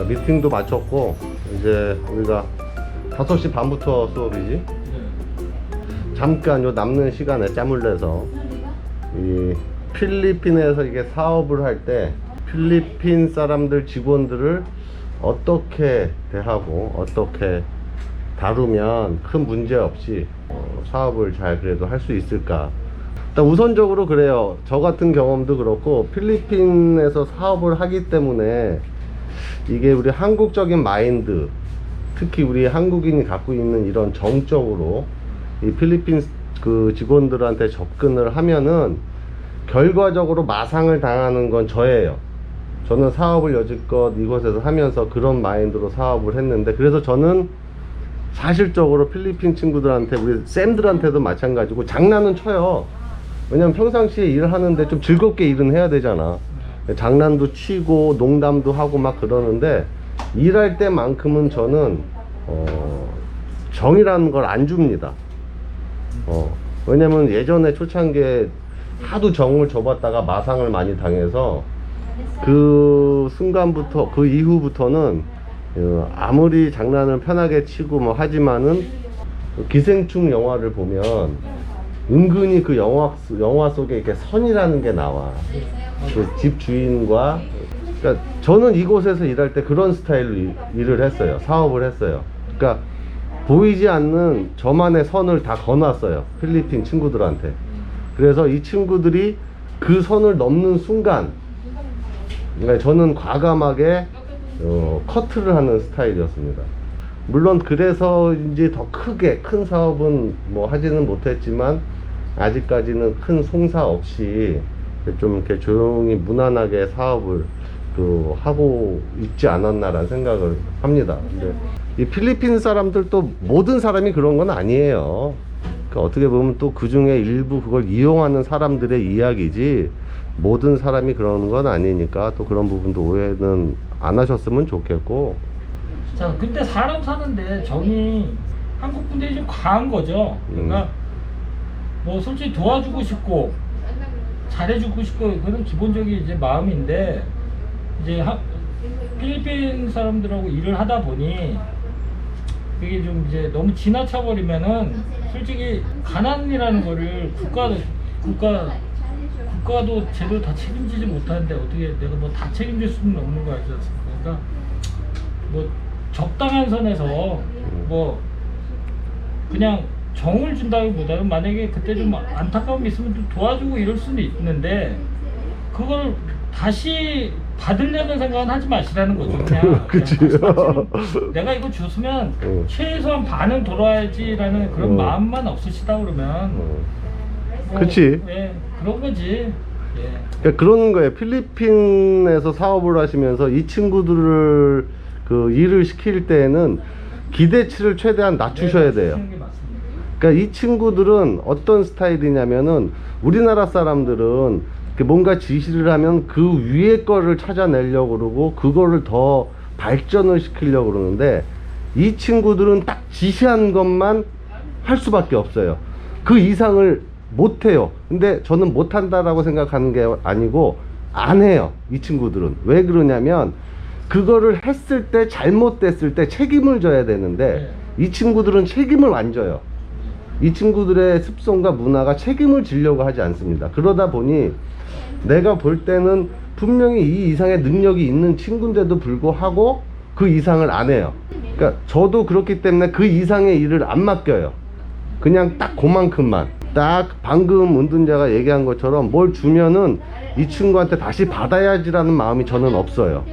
미팅도 마쳤고 이제 우리가 5시 반부터 수업이지. 잠깐 요 남는 시간에 짬을 내서 이 필리핀에서 이게 사업을 할 때 필리핀 사람들 직원들을 어떻게 대하고 어떻게 다루면 큰 문제 없이 사업을 잘 그래도 할 수 있을까. 일단 우선적으로 그래요. 저 같은 경험도 그렇고 필리핀에서 사업을 하기 때문에 이게 우리 한국적인 마인드, 특히 우리 한국인이 갖고 있는 이런 정적으로 이 필리핀 그 직원들한테 접근을 하면은 결과적으로 마상을 당하는 건 저예요. 저는 사업을 여지껏 이곳에서 하면서 그런 마인드로 사업을 했는데, 그래서 저는 사실적으로 필리핀 친구들한테, 우리 쌤들한테도 마찬가지고 장난은 쳐요. 왜냐면 평상시에 일을 하는데 좀 즐겁게 일은 해야 되잖아. 장난도 치고 농담도 하고 막 그러는데 일할 때만큼은 저는 정이라는 걸 안 줍니다. 왜냐면 예전에 초창기에 하도 정을 줘봤다가 마상을 많이 당해서 그 순간부터, 그 이후부터는 아무리 장난을 편하게 치고 뭐 하지만은 기생충 영화를 보면 은근히 그 영화 속에 이렇게 선이라는 게 나와. 그 집 주인과, 그러니까 저는 이곳에서 일할 때 그런 스타일로 일을 했어요. 사업을 했어요. 그러니까 보이지 않는 저만의 선을 다 거놨어요, 필리핀 친구들한테. 그래서 이 친구들이 그 선을 넘는 순간, 그러니까 저는 과감하게 커트를 하는 스타일이었습니다. 물론 그래서 이제 더 크게 큰 사업은 뭐 하지는 못했지만 아직까지는 큰 송사 없이 좀 이렇게 조용히 무난하게 사업을 하고 있지 않았나라는 생각을 합니다. 근데 이 필리핀 사람들도 모든 사람이 그런 건 아니에요. 그러니까 어떻게 보면 또 그 중에 일부 그걸 이용하는 사람들의 이야기지 모든 사람이 그러는 건 아니니까 또 그런 부분도 오해는 안 하셨으면 좋겠고. 자, 근데 사람 사는데 정이 한국 분들이 좀 과한 거죠. 그러니까 뭐 솔직히 도와주고 싶고 잘해주고 싶고 그런 기본적인 이제 마음인데, 이제 필리핀 사람들하고 일을 하다 보니 그게 좀 이제 너무 지나쳐 버리면은 솔직히 가난이라는 거를 국가도 제대로 다 책임지지 못하는데 어떻게 내가 뭐 다 책임질 수는 없는 거 알지 않습니까? 그러니까 뭐 적당한 선에서 뭐 그냥 정을 준다기보다는 만약에 그때 좀 안타까움이 있으면 좀 도와주고 이럴 수는 있는데 그걸 다시 받으려는 생각은 하지 마시라는 거죠. 그냥 그치. 내가 이거 줬으면 최소한 반은 돌아야지라는 그런 마음만 없으시다 그러면 뭐, 그치. 예, 그런 거지. 예. 그러니까 그런 거예요. 필리핀에서 사업을 하시면서 이 친구들을 일을 시킬 때에는 기대치를 최대한 낮추셔야 돼요. 그러니까 이 친구들은 어떤 스타일이냐면은, 우리나라 사람들은 뭔가 지시를 하면 그 위에 거를 찾아내려고 그러고 그거를 더 발전을 시키려고 그러는데, 이 친구들은 딱 지시한 것만 할 수밖에 없어요. 그 이상을 못 해요. 근데 저는 못 한다라고 생각하는 게 아니고 안 해요, 이 친구들은. 왜 그러냐면 그거를 했을 때 잘못됐을 때 책임을 져야 되는데 이 친구들은 책임을 안 져요. 이 친구들의 습성과 문화가 책임을 지려고 하지 않습니다. 그러다 보니 내가 볼 때는 분명히 이 이상의 능력이 있는 친구인데도 불구하고 그 이상을 안 해요. 그러니까 저도 그렇기 때문에 그 이상의 일을 안 맡겨요. 그냥 딱 그만큼만. 딱 방금 은둔자가 얘기한 것처럼 뭘 주면은 이 친구한테 다시 받아야지라는 마음이 저는 없어요.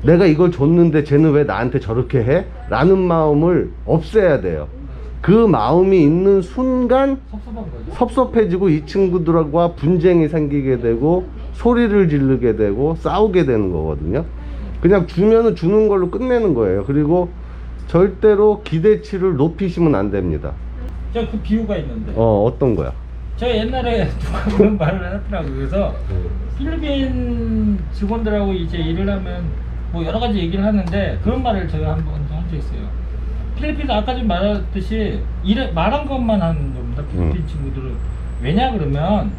내가 이걸 줬는데 쟤는 왜 나한테 저렇게 해? 라는 마음을 없애야 돼요. 그 마음이 있는 순간 섭섭해지고 이 친구들과 분쟁이 생기게 되고 소리를 지르게 되고 싸우게 되는 거거든요. 그냥 주면은 주는 걸로 끝내는 거예요. 그리고 절대로 기대치를 높이시면 안 됩니다. 제가 그 비유가 있는데 어떤 거야? 제가 옛날에 누가 그런 말을 하더라고요. 그래서 필리핀 직원들하고 이제 일을 하면 뭐 여러 가지 얘기를 하는데 그런 말을 제가 한 적 있어요. 필리핀 아까 좀 말한 것만 하는 겁니다. 필리핀 친구들은. 왜냐 그러면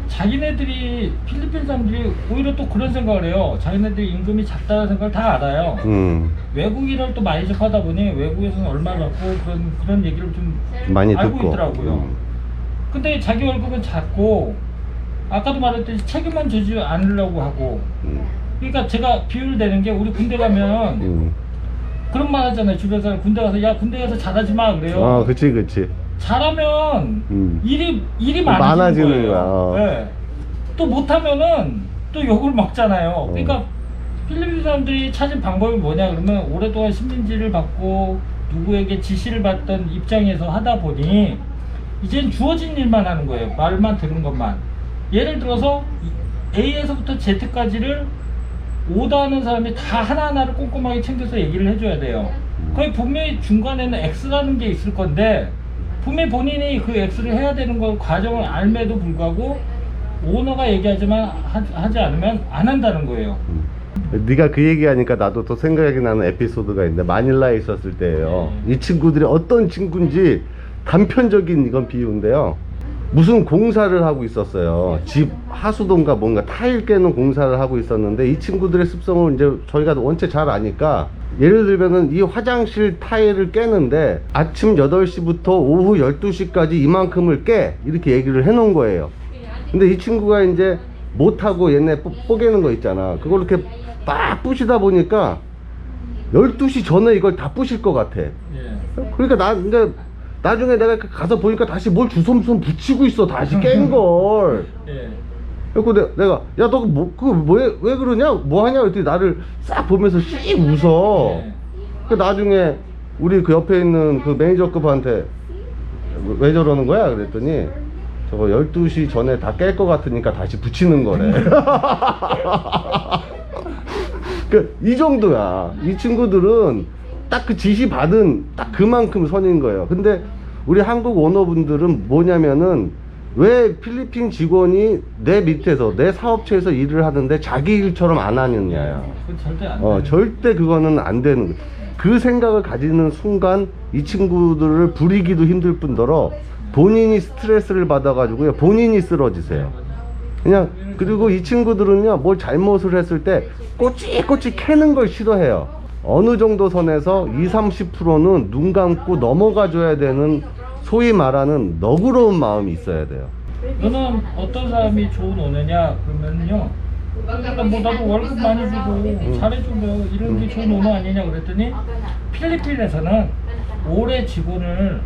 자기네들이 필리핀 사람들이 오히려 또 그런 생각을 해요. 자기네들이 임금이 작다는 생각을 다 알아요. 외국 일을 또 많이 접하다 보니 외국에서는 얼마를 받고 그런 얘기를 좀 많이 알고 듣고. 있더라고요. 근데 자기 월급은 작고 아까도 말했듯이 책임만 지지 않으려고 하고. 그러니까 제가 비유를 대는 게 우리 군대 가면 그런 말 하잖아요. 주변 사람 군대 가서 야 군대 가서 잘하지 마 그래요. 아, 그치. 잘하면 일이 많아지는 거예요. 네. 또 못하면은 또 욕을 먹잖아요. 그러니까 필리핀 사람들이 찾은 방법이 뭐냐 그러면 오랫동안 식민지를 받고 누구에게 지시를 받던 입장에서 하다 보니 이젠 주어진 일만 하는 거예요. 말만 들은 것만. 예를 들어서 A에서부터 Z까지를 오더하는 사람이 다 하나하나를 꼼꼼하게 챙겨서 얘기를 해줘야 돼요. 거의 분명히 중간에는 X라는 게 있을 건데 분명히 본인이 그 X를 해야 되는 거 과정을 알매도 불구하고 오너가 얘기하지만 하지 않으면 안 한다는 거예요. 네가 그 얘기하니까 나도 또 생각이 나는 에피소드가 있는데 마닐라에 있었을 때예요. 이 친구들이 어떤 친구인지 단편적인 이건 비유인데요. 무슨 공사를 하고 있었어요. 집 하수도인가 뭔가 타일 깨는 공사를 하고 있었는데 이 친구들의 습성을 이제 저희가 원체 잘 아니까 예를 들면은 이 화장실 타일을 깨는데 아침 8시부터 오후 12시까지 이만큼을 깨 이렇게 얘기를 해 놓은 거예요. 근데 이 친구가 이제 못하고 얘네 뽀개는 거 있잖아. 그걸 이렇게 막 부시다 보니까 12시 전에 이걸 다 부실 것 같아. 그러니까 이제 나중에 내가 가서 보니까 다시 뭘 주섬주섬 붙이고 있어. 다시 깬 걸. 그래서 내가 야 너 왜 그러냐? 뭐 하냐? 그랬더니 나를 싹 보면서 씩 웃어. 그 나중에 우리 그 옆에 있는 그 매니저급한테 왜 저러는 거야? 그랬더니 저거 12시 전에 다 깰 것 같으니까 다시 붙이는 거래. 이 정도야. 이 친구들은 딱 그 지시 받은 딱 그만큼 선인 거예요. 근데 우리 한국 오너분들은 뭐냐면은 왜 필리핀 직원이 내 밑에서 내 사업체에서 일을 하는데 자기 일처럼 안 하느냐야. 절대 안 돼. 절대 그거는 안 되는 거야. 그 생각을 가지는 순간 이 친구들을 부리기도 힘들 뿐더러 본인이 스트레스를 받아가지고요. 본인이 쓰러지세요. 그냥 그리고 이 친구들은요 뭘 잘못을 했을 때 꼬치꼬치 캐는 걸 싫어해요. 어느 정도 선에서 20-30%는 눈 감고 넘어가 줘야 되는 소위 말하는 너그러운 마음이 있어야 돼요. 너는 어떤 사람이 좋은 오너냐 그러면요 그러니까 뭐 나도 월급 많이 주고 잘해주고 이런 게 좋은 오너 아니냐 그랬더니 필리핀에서는 오래 직원을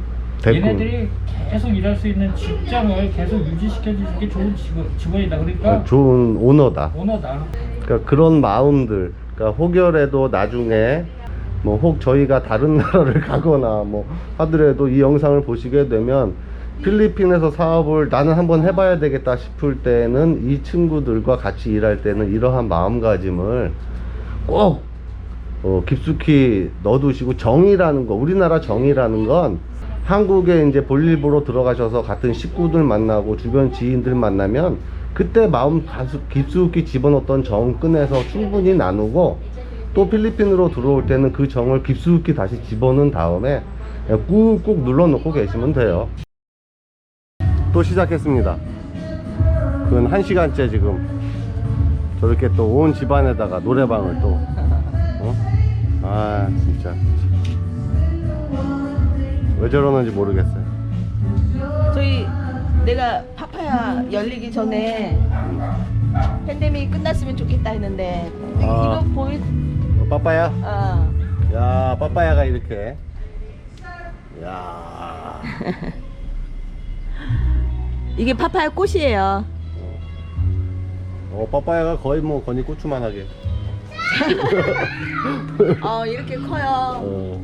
얘네들이 계속 일할 수 있는 직장을 계속 유지시켜주는 게 좋은 직원이다. 그러니까 좋은 오너다. 그러니까 그런 마음들, 그러니까 혹여라도 나중에 뭐 혹 저희가 다른 나라를 가거나 뭐 하더라도 이 영상을 보시게 되면 필리핀에서 사업을 나는 한번 해봐야 되겠다 싶을 때는 이 친구들과 같이 일할 때는 이러한 마음가짐을 꼭 깊숙이 넣어두시고, 정이라는 거, 우리나라 정이라는 건 한국에 이제 볼일 보러 들어가셔서 같은 식구들 만나고 주변 지인들 만나면 그때 마음 깊숙이 집어넣었던 정 꺼내서 충분히 나누고, 또 필리핀으로 들어올 때는 그 정을 깊숙이 다시 집어넣은 다음에 꾹꾹 눌러놓고 계시면 돼요. 또 시작했습니다. 근 1시간째 지금 저렇게 또 온 집안에다가 노래방을 또 아 진짜 왜 저러는지 모르겠어요. 저희 내가 파파야 열리기 전에 팬데믹 끝났으면 좋겠다 했는데 아. 이거 보이 빠빠야? 어. 야, 빠빠야가 이렇게. 야. 이게 파파야 꽃이에요. 빠빠야가 거의 뭐 건이 고추만하게. 이렇게 커요.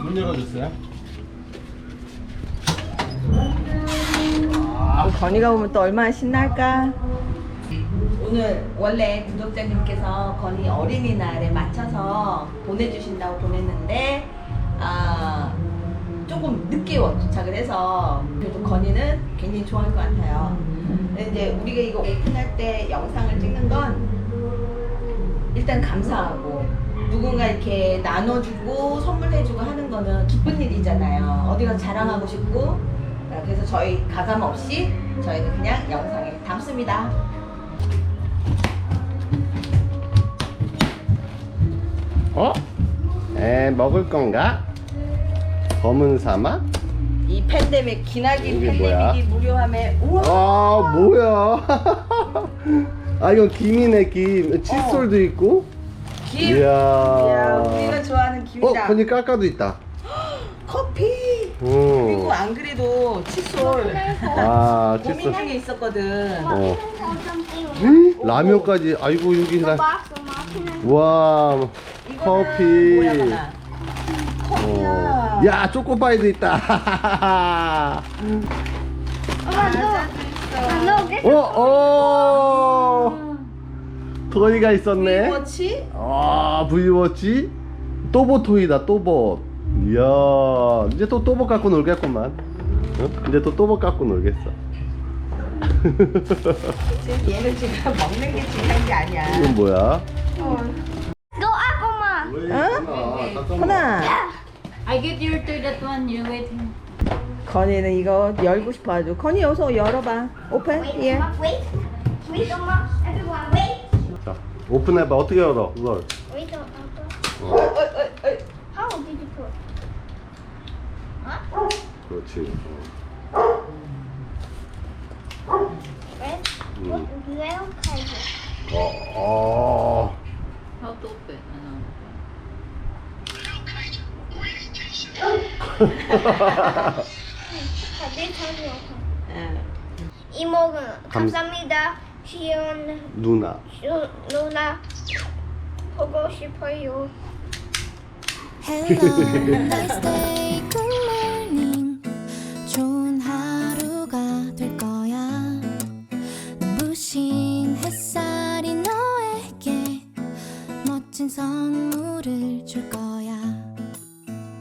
문 열어주세요. 건이가 오면 또 얼마나 신날까? 오늘 원래 구독자님께서 건이 어린이날에 맞춰서 보내주신다고 보냈는데 조금 늦게 도착을 해서 그래도 건이는 굉장히 좋아할 것 같아요. 근데 이제 우리가 이거 오픈할 때 영상을 찍는 건 일단 감사하고, 누군가 이렇게 나눠주고 선물해주고 하는 거는 기쁜 일이잖아요. 어디 가서 자랑하고 싶고 그래서 저희 가감 없이 저희는 그냥 영상에 담습니다. 먹을 건가? 검은 사막? 이 팬데믹 기나긴 이게 팬데믹이 뭐야? 무료함에 우와. 아 뭐야? 아 이건 김이네 김. 칫솔도 있고. 김. 이야. 우리가 좋아하는 김이다. 거기 까까도 있다. 커피. 그리고 어. 안 그래도 칫솔 아 고민 칫솔. 중에 있었거든. 어. 라면까지. 아이고 여기 라. 와 이거는 커피. 뭐야, 하나? 커피야. 야 초코파이도 있다. 토이가 있었네. 워치? 아 V워치. 또봇토이다 또봇. 이야 이제 또 또봇 갖고 놀겠구만. 이제 또 또봇 갖고 놀겠어. 지금 얘는 지금 먹는 게 중요한 게 아니야. 이건 뭐야? Go up, Oma. 하나. I get your to that one. You wait. 건이는 이거 열고 싶어 아주. 건이 어서 열어봐. 오픈. Wait, 예. Oma, wait. Wait, Oma. Everyone, wait. 자 오픈해봐. 어떻게 열어 그걸? Wait, Oma. 어이. How did you put? Huh? 그렇지. Wait. What? Well, kind of. 어. How to open? 이모가 감사합니다. 시온 누나. 누나 보고 싶어요. Hello, nice day, good morning. 좋은 하루가 될 거야. 눈부신 햇살이 너에게 멋진 선물을 줄